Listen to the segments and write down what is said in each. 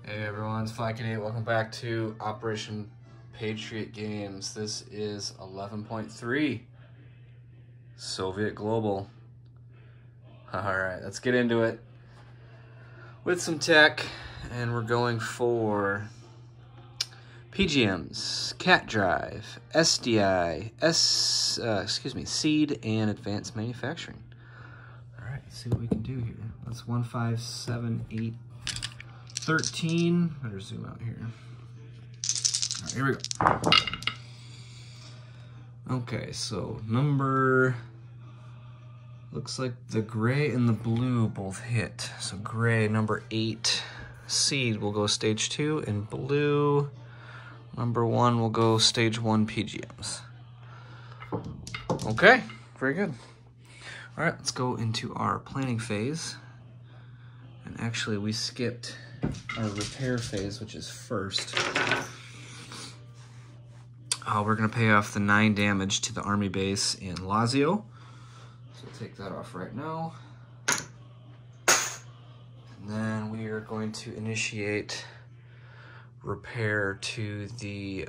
Hey everyone, it's Flykin8. Welcome back to Operation Patriot Games. This is 11.3 Soviet Global. Alright, let's get into it with some tech, and we're going for PGMs, CAT drive, SDI, seed, and advanced manufacturing. Alright, let's see what we can do here. That's 1, 5, 7, 8, 13. Better zoom out here. All right, here we go. Okay, so looks like the gray and the blue both hit. So gray, number 8, seed will go stage 2, and blue, number 1 will go stage 1 PGMs. Okay, very good. All right, let's go into our planning phase. And actually, we skipped our repair phase, which is first. We're going to pay off the 9 damage to the army base in Lazio. So we'll take that off right now. And then we are going to initiate repair to the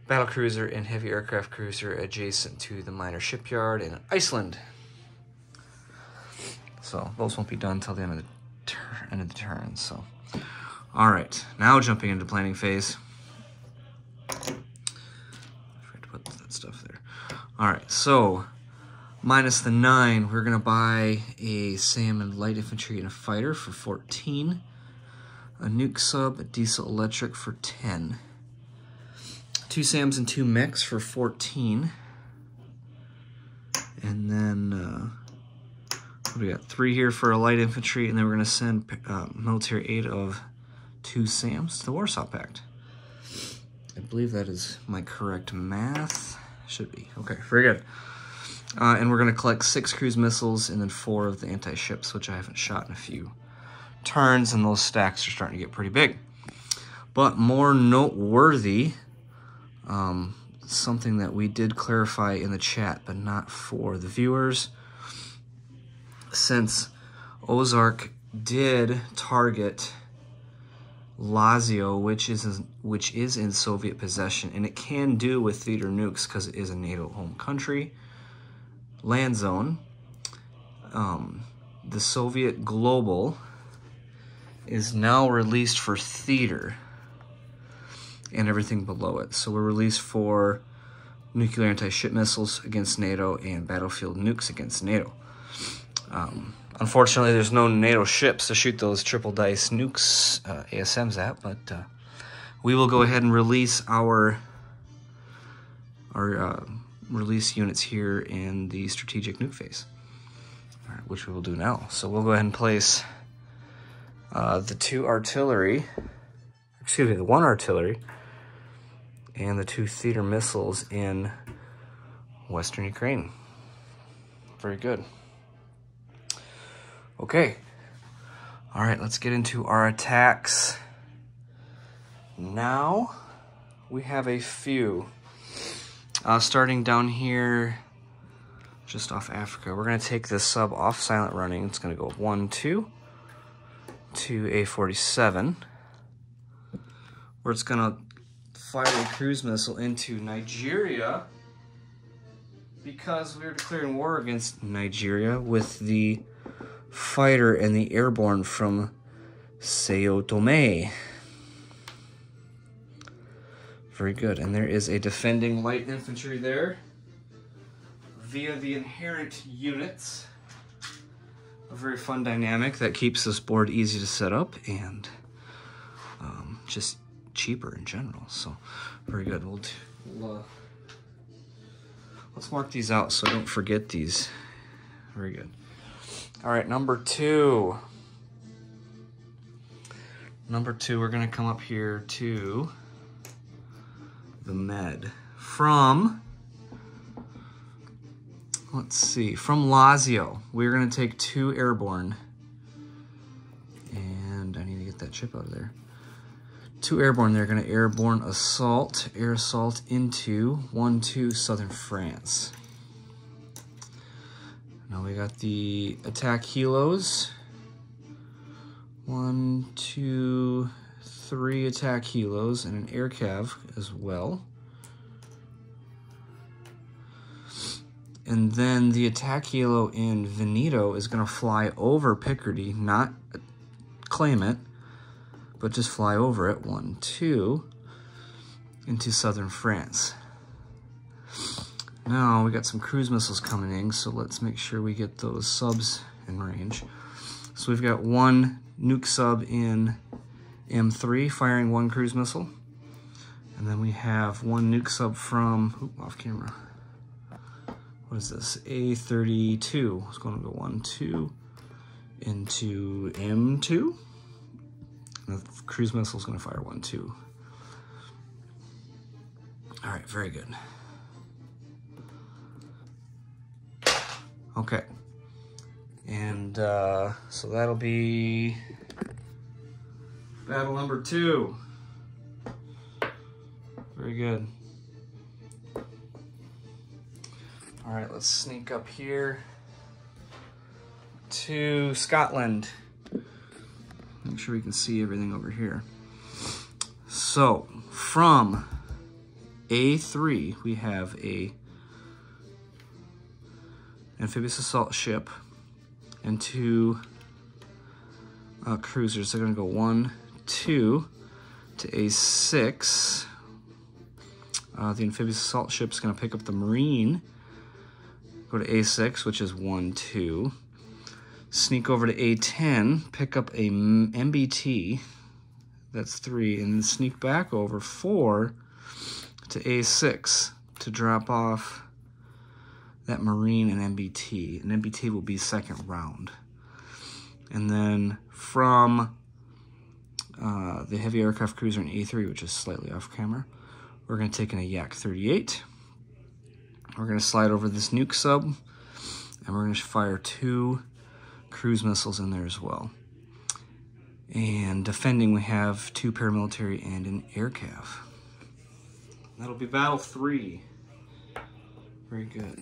battlecruiser and heavy aircraft cruiser adjacent to the minor shipyard in Iceland. So those won't be done until the end of the turn. So, all right, now jumping into planning phase. I forgot to put that stuff there. All right, so minus the 9, we're gonna buy a SAM and light infantry and a fighter for 14, a nuke sub, a diesel electric for 10, 2 SAMs and 2 mechs for 14, and then we got 3 here for a light infantry, and then we're going to send military aid of 2 SAMs to the Warsaw Pact. I believe that is my correct math. Should be. Okay, very good. And we're going to collect 6 cruise missiles and then 4 of the anti-ships, which I haven't shot in a few turns, and those stacks are starting to get pretty big. But more noteworthy, something that we did clarify in the chat, but not for the viewers. Since Ozark did target Lazio, which is in Soviet possession, and it can do with theater nukes because it is a NATO home country, land zone, the Soviet Global is now released for theater and everything below it. So we're released for nuclear anti-ship missiles against NATO and battlefield nukes against NATO. Unfortunately, there's no NATO ships to shoot those triple dice nukes ASMs at, but we will go ahead and release our release units here in the strategic nuke phase, all right, which we will do now. So we'll go ahead and place the 2 artillery, excuse me, the 1 artillery and the 2 theater missiles in Western Ukraine. Very good. Okay, all right, let's get into our attacks. Now, we have a few. Starting down here, just off Africa, we're gonna take this sub off silent running. It's gonna go 1, 2 to A47, where it's gonna fire a cruise missile into Nigeria, because we are declaring war against Nigeria with the fighter and the airborne from Sao Tome. Very good. And there is a defending light infantry there via the inherent units. A very fun dynamic that keeps this board easy to set up and just cheaper in general. So very good. Let's mark these out so I don't forget these. Very good. All right, number 2. Number 2, we're gonna come up here to the med. From, let's see, from Lazio, we're gonna take 2 airborne. And I need to get that chip out of there. 2 airborne, they're gonna airborne assault, air assault into 1-2 southern France. Now we got the attack helos. 1, 2, 3 attack helos and an air cav as well. And then the attack helo in Veneto is going to fly over Picardy, not claim it, but just fly over it. 1, 2, into southern France. Now we got some cruise missiles coming in, so let's make sure we get those subs in range. So we've got one nuke sub in M3 firing one cruise missile. And then we have one nuke sub from, off camera. What is this? A32. It's going to go 1, 2 into M2. And the cruise missile is going to fire 1, 2. All right, very good. Okay. And so that'll be battle number 2. Very good. All right, let's sneak up here to Scotland. Make sure we can see everything over here. So from A3, we have a amphibious assault ship and 2 cruisers. They're gonna go 1, 2 to A6. The amphibious assault ship's gonna pick up the Marine. Go to A6, which is 1, 2. Sneak over to A10, pick up a MBT, that's 3, and then sneak back over 4 to A6 to drop off that Marine and MBT. And MBT will be second round. And then from the heavy aircraft cruiser in A3, which is slightly off camera, we're going to take in a Yak-38. We're going to slide over this nuke sub, and we're going to fire 2 cruise missiles in there as well. And defending, we have 2 paramilitary and an air cav. That'll be battle 3. Very good.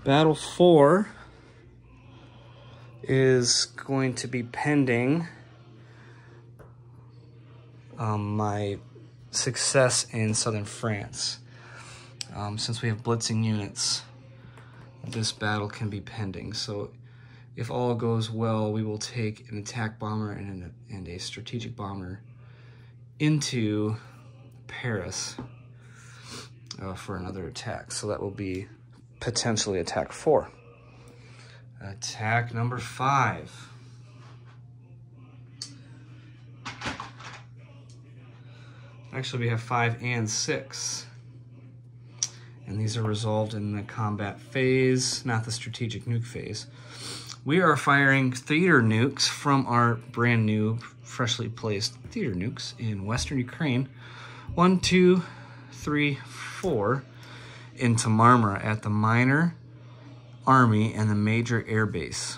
Battle 4 is going to be pending my success in southern France. Since we have blitzing units, this battle can be pending. So if all goes well, we will take an attack bomber and a strategic bomber into Paris for another attack. So that will be potentially attack 4. Attack number 5. Actually, we have 5 and 6. And these are resolved in the combat phase, not the strategic nuke phase. We are firing theater nukes from our brand new, freshly placed theater nukes in Western Ukraine. 1, 2, 3, 4 into Marmara at the minor army and the major air base.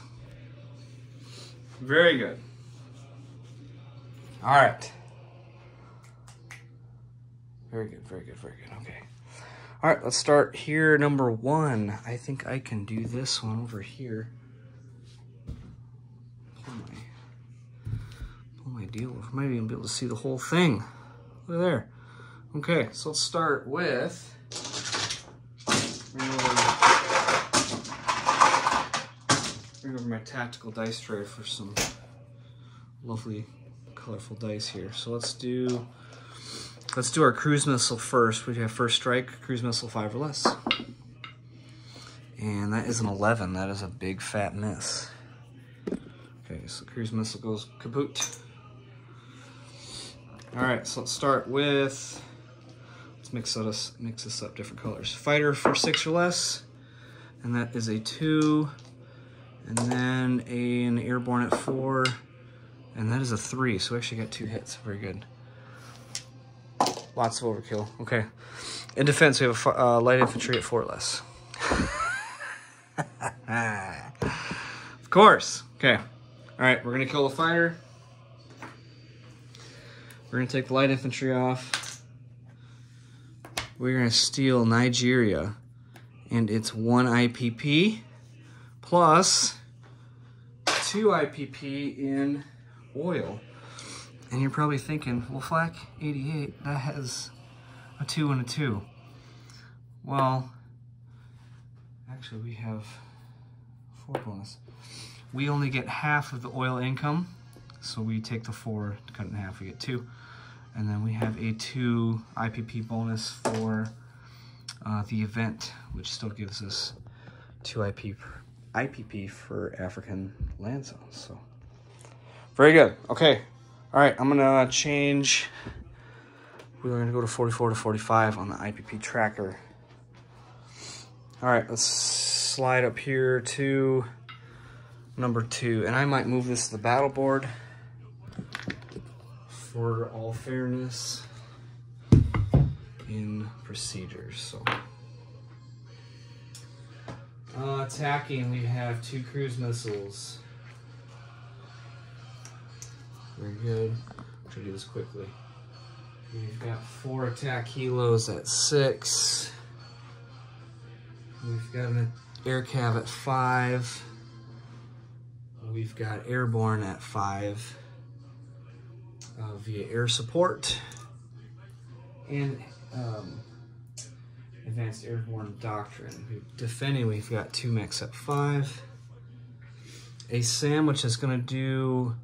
Very good. All right. Very good, very good, very good. Okay. All right, let's start here. Number 1. I think I can do this one over here. Pull my deal over. Might even be able to see the whole thing. Look at there. Okay, so let's start with. Bring over my tactical dice tray for some lovely, colorful dice here. So let's do our cruise missile first. We have first strike, cruise missile 5 or less. And that is an 11. That is a big fat miss. Okay, so cruise missile goes kaput. All right, so let's start with, let's mix this up, different colors. Fighter for 6 or less, and that is a 2. And then an airborne at 4, and that is a 3. So we actually got 2 hits. Very good. Lots of overkill. Okay. In defense, we have a light infantry at 4 or less. Of course. Okay. All right, we're going to kill the fighter. We're going to take the light infantry off. We're going to steal Nigeria and its 1 IPP plus 2 IPP in oil. And you're probably thinking, well, Flak 88, that has a 2 and a 2. Well, actually we have 4 bonus. We only get half of the oil income, so we take the 4, cut it in half, we get 2. And then we have a 2 IPP bonus for the event, which still gives us 2 IPP for African land zones. So very good. Okay. All right, I'm gonna change. We're gonna go to 44 to 45 on the IPP tracker. All right, let's slide up here to number 2, and I might move this to the battle board for all fairness in procedures. So attacking, we have 2 cruise missiles. Very good. I'll try to do this quickly. We've got 4 attack helos at 6. We've got an air cav at 5. We've got airborne at 5 via air support. And advanced airborne doctrine. Defending, we've got 2 mechs at 5. A SAM, which is going to do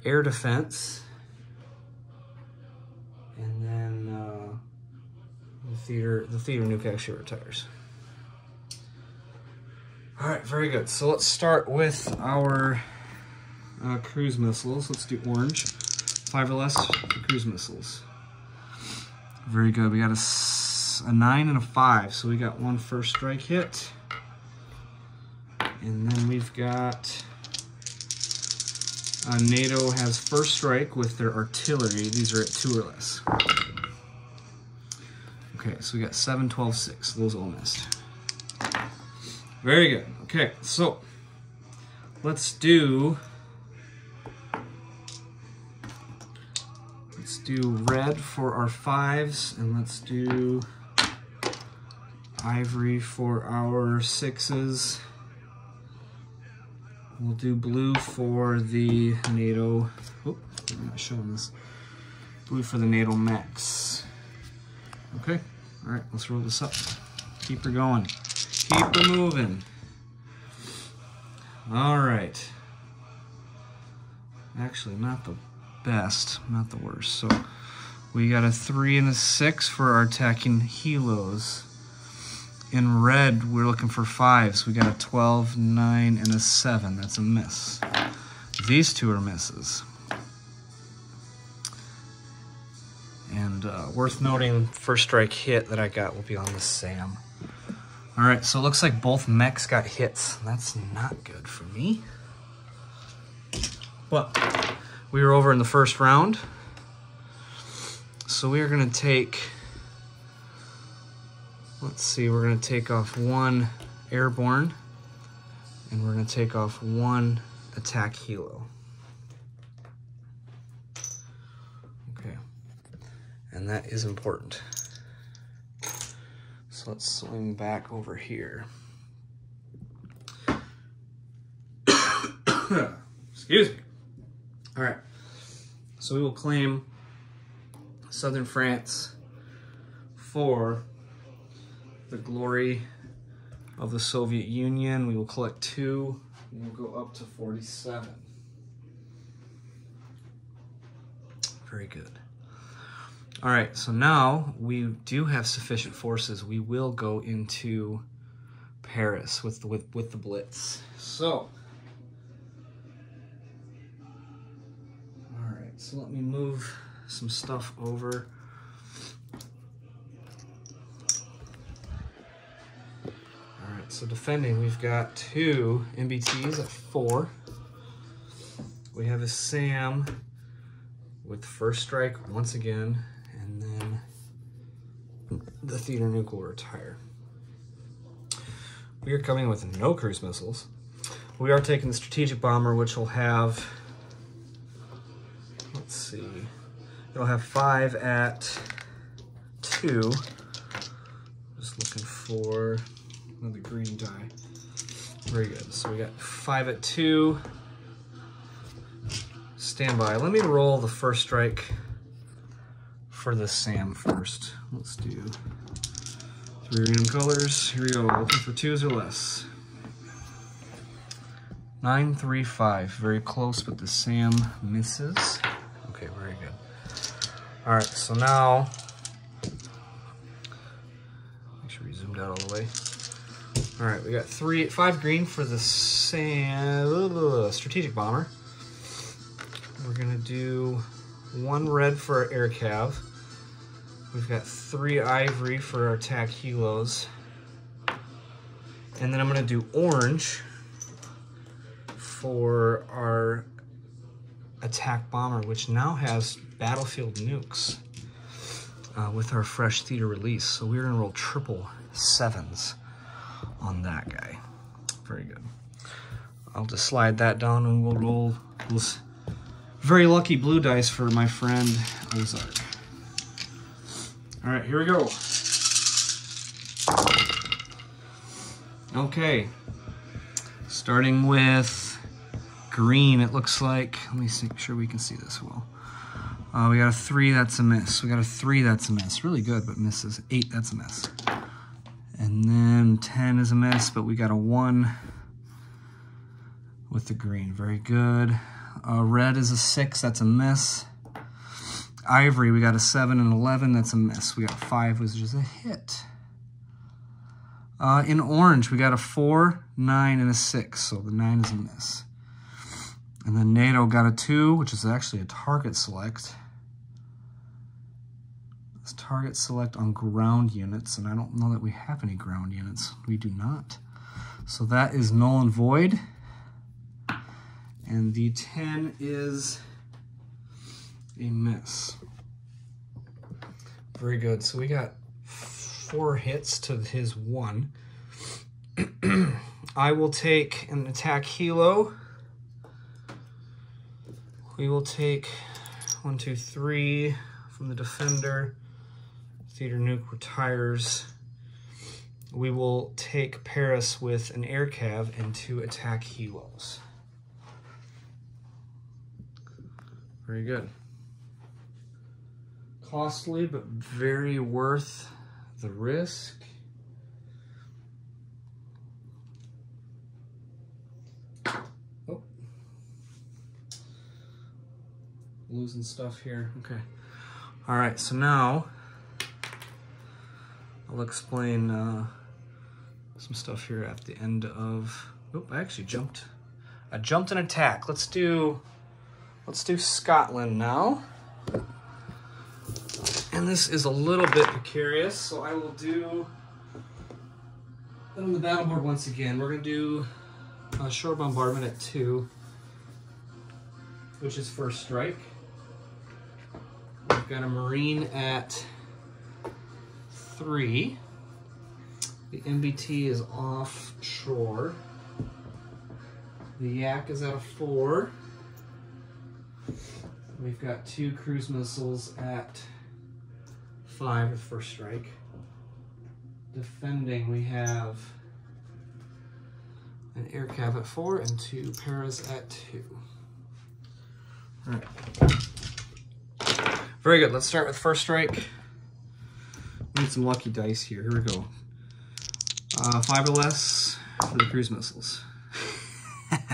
air defense, and then the theater nuke actually retires. All right, very good. So let's start with our cruise missiles. Let's do orange, 5 or less cruise missiles. Very good. We got a 9 and a 5, so we got 1 first strike hit, and then we've got. NATO has first strike with their artillery. These are at 2 or less. Okay, so we got 7, 12, 6. Those all missed. Very good. Okay, so let's do red for our 5s, and let's do ivory for our 6s. We'll do blue for the NATO. Oh, I'm not showing this. Blue for the NATO mechs. Okay. All right. Let's roll this up. Keep her going. Keep her moving. All right. Actually, not the best, not the worst. So we got a 3 and a 6 for our attacking helos. In red, we're looking for 5s. We got a 12, 9, and a 7. That's a miss. These 2 are misses. And worth noting, first strike hit that I got will be on the SAM. All right, so it looks like both mechs got hits. That's not good for me. But we were over in the first round. So we are going to take... Let's see, we're going to take off 1 airborne, and we're going to take off 1 attack helo. Okay, and that is important. So let's swing back over here. Excuse me. All right, so we will claim Southern France for the glory of the Soviet Union. We will collect 2, and we'll go up to 47. Very good. All right, so now we do have sufficient forces. We will go into Paris with the Blitz. So, all right, so let me move some stuff over. So defending, we've got 2 MBTs at 4. We have a SAM with first strike once again, and then the theater nuke will retire. We are coming with no cruise missiles. We are taking the strategic bomber, which will have, let's see, it'll have 5 at 2. Just looking for the green die. Very good. So we got 5 at 2. stand by. Let me roll the first strike for the Sam first. Let's do 3 random colors. Here we go. Looking for 2s or less. 9, 3, 5. Very close, but the Sam misses. Okay, very good. All right, so now, make sure we zoomed out all the way. All right, we got 5 green for the Sam strategic bomber. We're gonna do 1 red for our air cav. We've got 3 ivory for our attack helos. And then I'm gonna do orange for our attack bomber, which now has battlefield nukes with our fresh theater release. So we're gonna roll triple 7s on that guy. Very good. I'll just slide that down and we'll roll those very lucky blue dice for my friend Ozark. All right, here we go. Okay, starting with green, it looks like. Let me make sure we can see this well. We got a 3, that's a miss. We got a 3, that's a miss. Really good, but misses. 8, that's a miss. And then 10 is a miss, but we got a 1 with the green. Very good. Red is a 6, that's a miss. Ivory, we got a 7 and 11, that's a miss. We got a 5, which is a hit. In orange, we got a 4, 9, and a 6, so the 9 is a miss. And then NATO got a 2, which is actually a target select. It's target select on ground units, and I don't know that we have any ground units. We do not. So that is null and void. And the 10 is a miss. Very good. So we got 4 hits to his 1. I will take an attack helo. We will take 1, 2, 3 from the defender. Theater nuke retires. We will take Paris with an air cav and 2 attack helos. Very good. Costly, but very worth the risk. Oh. Losing stuff here. Okay. All right, so now I'll explain some stuff here at the end of. Oop, I actually jumped. I jumped an attack. Let's do Scotland now. And this is a little bit precarious, so I will do it on the battle board once again. We're gonna do a short bombardment at 2, which is first strike. We've got a Marine at 3. The MBT is offshore. The Yak is at a 4. We've got 2 cruise missiles at 5 with first strike. Defending, we have an air cav at 4 and 2 paras at 2. All right. Very good. Let's start with first strike. We need some lucky dice here. Here we go. 5 or less for the cruise missiles.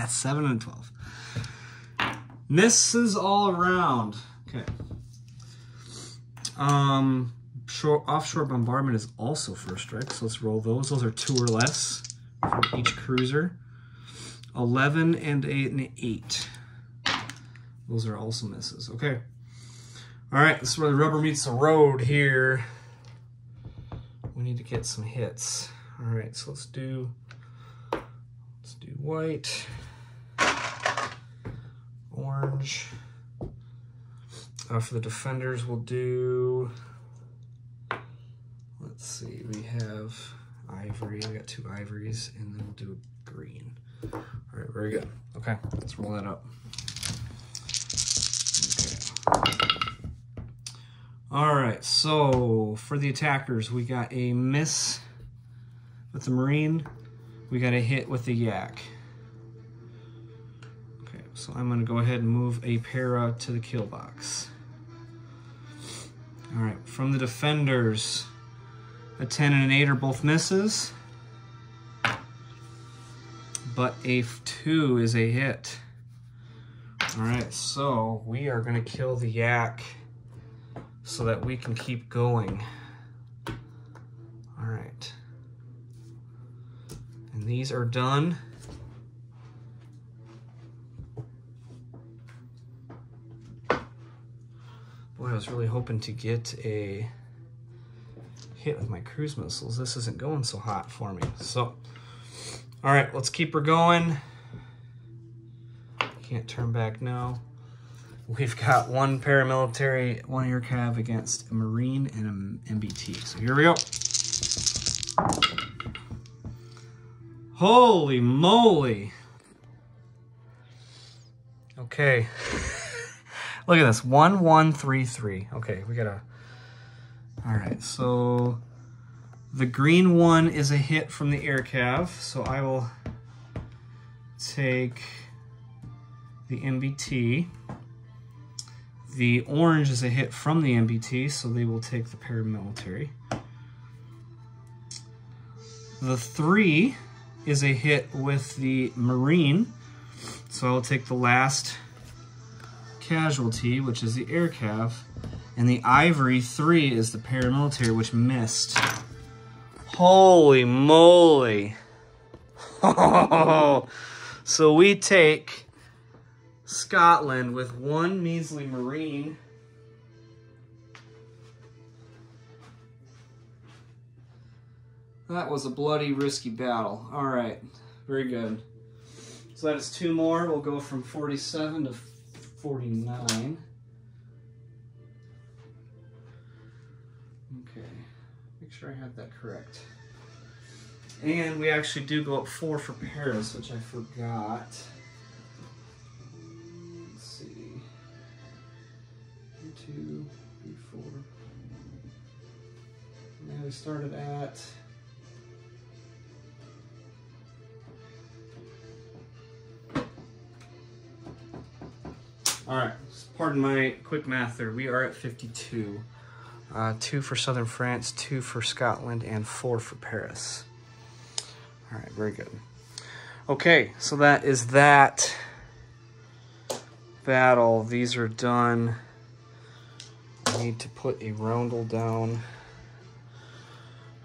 7 and 12. Misses all around. Okay. Offshore bombardment is also first strike, so let's roll those. Those are 2 or less for each cruiser. 11 and 8. Those are also misses. Okay. All right, this is where the rubber meets the road here. We need to get some hits. All right, so let's do white, orange. For the defenders, we'll do, let's see, we have ivory. We got 2 ivories, and then we'll do green. All right, very good. Okay, let's roll that up. Okay. All right, so for the attackers, we got a miss with the Marine. We got a hit with the Yak. Okay, So I'm going to go ahead and move a para to the kill box. All right, from the defenders, a 10 and an 8 are both misses, but a 2 is a hit. All right, so we are going to kill the yak so that we can keep going. All right. And these are done. Boy, I was really hoping to get a hit with my cruise missiles. This isn't going so hot for me. So, all right, let's keep her going. Can't turn back now. We've got one paramilitary, one air cav against a Marine and an MBT. So here we go. Holy moly. Okay. Look at this, 1133. Okay, we gotta, all right, so the green one is a hit from the air cav, so I will take the MBT. The orange is a hit from the MBT, so they will take the paramilitary. The 3 is a hit with the Marine, so I'll take the last casualty, which is the air cav, and the ivory 3 is the paramilitary, which missed. Holy moly. So we take Scotland with one measly Marine. That was a bloody risky battle. All right, very good. So that is 2 more. We'll go from 47 to 49. Okay, make sure I had that correct. And we actually do go up 4 for Paris, which I forgot. Let's see. 1, 2, 3, 4. Now we started at all right, pardon my quick math there. We are at 52. 2 for Southern France, 2 for Scotland, and 4 for Paris. All right, very good. Okay, so that is that battle. These are done. I need to put a roundel down.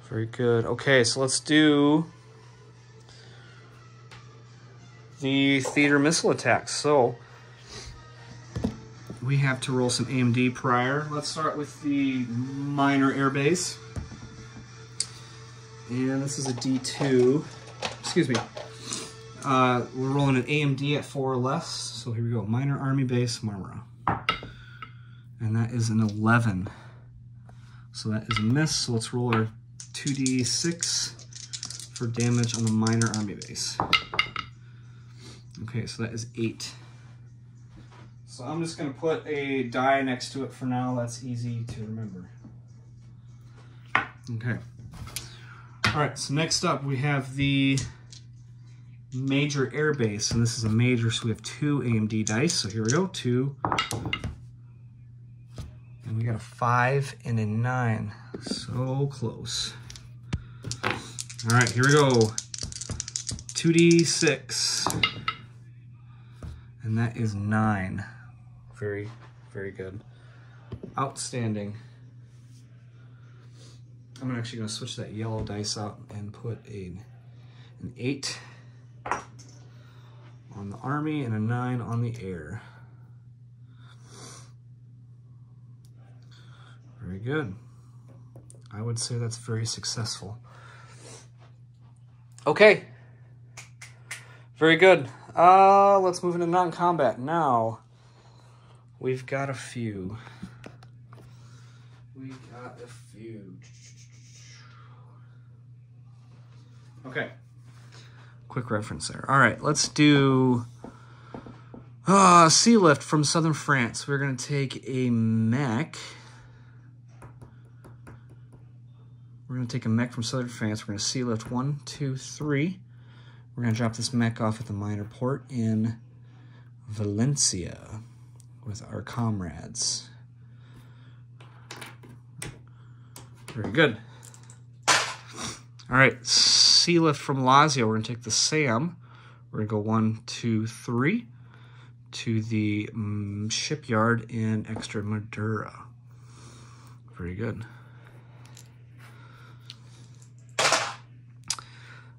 Very good. Okay, so let's do the theater missile attacks. So we have to roll some AMD prior. Let's start with the minor airbase. And this is a D2. Excuse me. We're rolling an AMD at 4 or less. So here we go. Minor Army Base, Marmara. And that is an 11. So that is a miss. So let's roll our 2d6 for damage on the minor Army Base. Okay, so that is 8. So I'm just going to put a die next to it for now. That's easy to remember. Okay. All right, so next up we have the major air base, and this is a major, so we have 2 AMD dice. So here we go, 2. And we got a 5 and a 9. So close. All right, here we go. 2d6. And that is 9. Very, very good. Outstanding. I'm actually going to switch that yellow dice out and put an 8 on the Army and a 9 on the air. Very good. I would say that's very successful. Okay. Very good. Let's move into non-combat now. We've got a few. Okay. Quick reference there. All right, let's do Sea Lift from Southern France. We're going to take a mech. We're going to take a mech from Southern France. We're going to Sea Lift 1, 2, 3. We're going to drop this mech off at the minor port in Valencia with our comrades. Very good. All right, sea lift from Lazio. We're going to take the Sam. We're going to go 1, 2, 3 to the shipyard in Extremadura. Very good.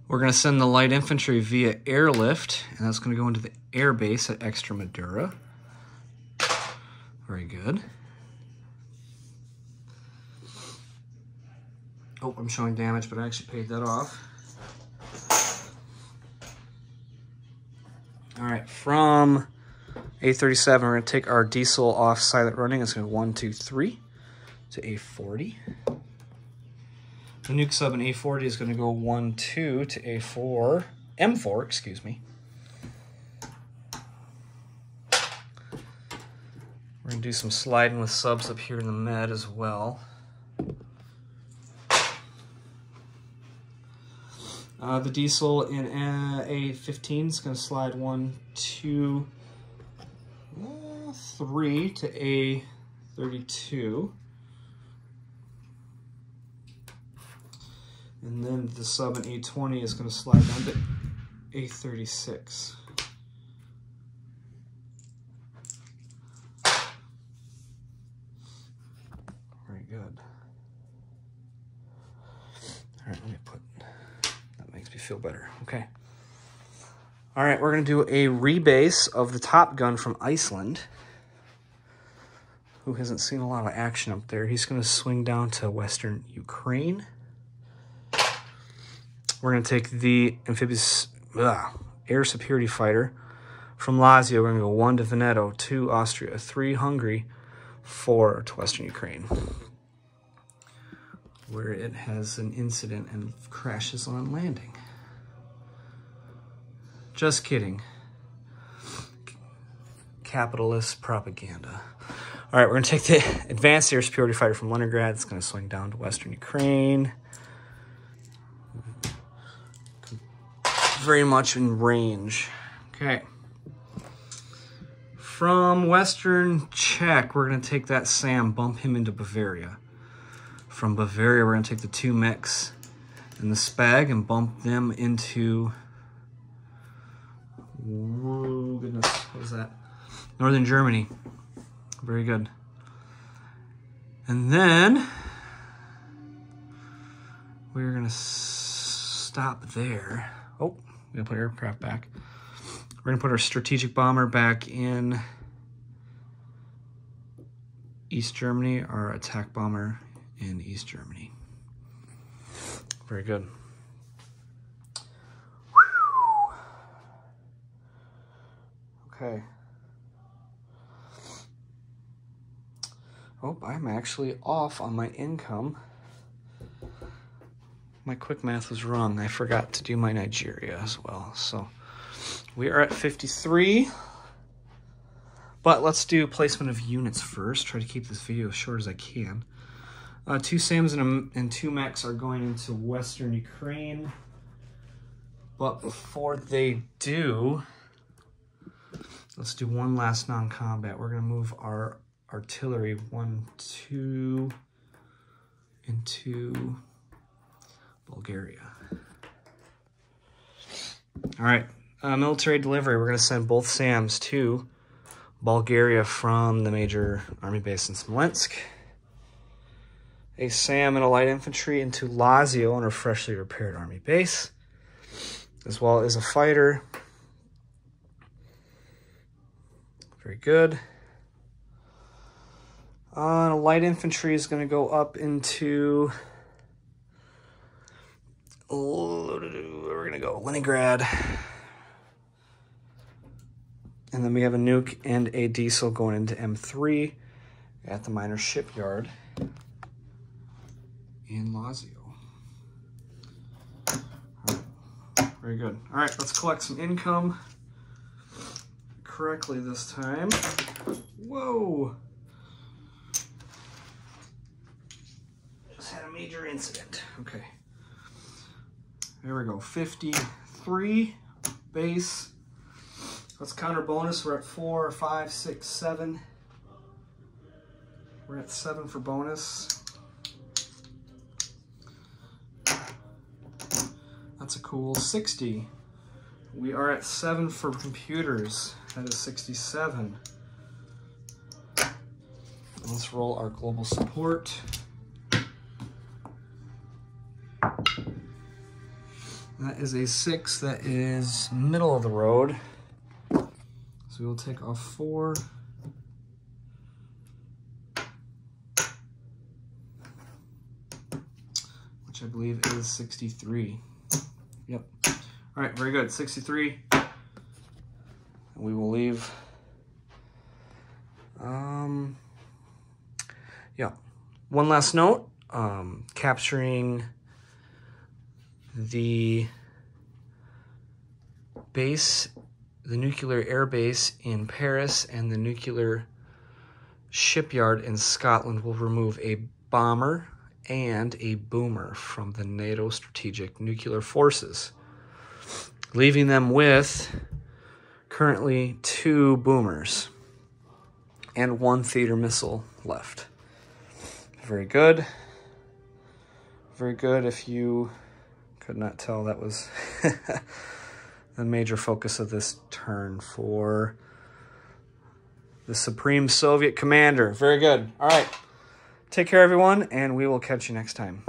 We're going to send the light infantry via airlift, and that's going to go into the air base at Extremadura. Very good. Oh, I'm showing damage, but I actually paid that off. All right, from A37, we're going to take our diesel off silent running. It's going to go 1, 2, 3 to A40. The nuke sub in A40 is going to go 1, 2 to A4, M4, excuse me. We're going to do some sliding with subs up here in the med as well. The diesel in A15 is going to slide 1, 2, 3 to A32. And then the sub in A20 is going to slide down to A36. Very good. All right, let me put... Makes me feel better. Okay. All right, we're going to do a rebase of the Top Gun from Iceland, who hasn't seen a lot of action up there. He's going to swing down to Western Ukraine. We're going to take the amphibious air superiority fighter from Lazio. We're going to go 1 to Veneto, 2 Austria, 3 Hungary, 4 to Western Ukraine, where it has an incident and crashes on landing. Just kidding. Capitalist propaganda. All right, we're going to take the advanced air superiority fighter from Leningrad. It's going to swing down to Western Ukraine. Very much in range. Okay. From Western Czech, we're going to take that Sam, bump him into Bavaria. From Bavaria, we're going to take the 2 mechs and the Spag and bump them into... Whoa, goodness, what was that? Northern Germany. Very good. And then we're going to stop there. Oh, we're going to put aircraft back. We're going to put our strategic bomber back in East Germany, our attack bomber in East Germany. Very good. Whew. Okay. Oh, I'm actually off on my income. My quick math was wrong. I forgot to do my Nigeria as well. So we are at 53. But let's do placement of units first. Try to keep this video as short as I can. 2 SAMs and 2 mechs are going into Western Ukraine. But before they do, let's do one last non-combat. We're going to move our artillery 1, 2 into Bulgaria. All right, military delivery. We're going to send both SAMs to Bulgaria from the major army base in Smolensk. A SAM and a light infantry into Lazio on a freshly repaired army base, as well as a fighter. Very good. Light infantry is going to go up into... We're going to go Leningrad. And then we have a nuke and a diesel going into M3 at the minor shipyard in Lazio. Right. Very good. All right, let's collect some income correctly this time. Whoa! Just had a major incident. Okay. There we go. 53 base. Let's counter bonus. We're at 4, 5, 6, 7. We're at 7 for bonus. That's a cool 60. We are at 7 for computers. That is 67. Let's roll our global support. That is a 6. That is middle of the road. So we will take off 4. Which I believe is 63. Yep. All right, very good. 63. We will leave. Yeah. One last note. Capturing the base, the nuclear air base in Paris and the nuclear shipyard in Scotland will remove a bomber and a boomer from the NATO strategic nuclear forces, leaving them with currently 2 boomers and 1 theater missile left. Very good. Very good. If you could not tell, that was the major focus of this turn for the Supreme Soviet Commander. Very good. All right. Take care, everyone, and we will catch you next time.